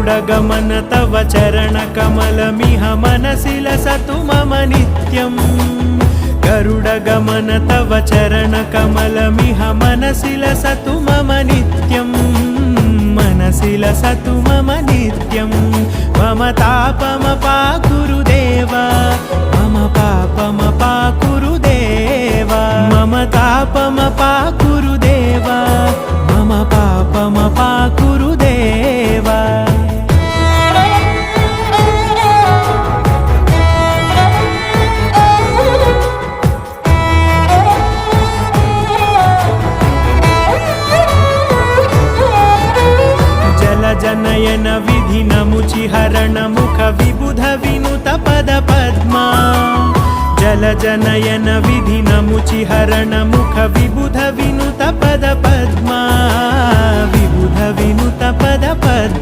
गरुडगमन तव चरणकमलमिह मनसि लसतु मम नित्यम् गरुडगमन तव चरणकमलमिह मनसि लसतु मम नित्यम् मनसि लसतु मम नित्यं मम तापमपाकुरुदेव मम पापमपाकुरुदेव मम तापमपाकुरुदेव मम पापमपाकुरुदेव जनयन विधि नमुचिहरण मुख विबुध विनुत पद पद्मा जल जनयन विधि नमुचिहरण मुख विबुध विनुत पद पद्मा विबुध विनुत पद पद्मा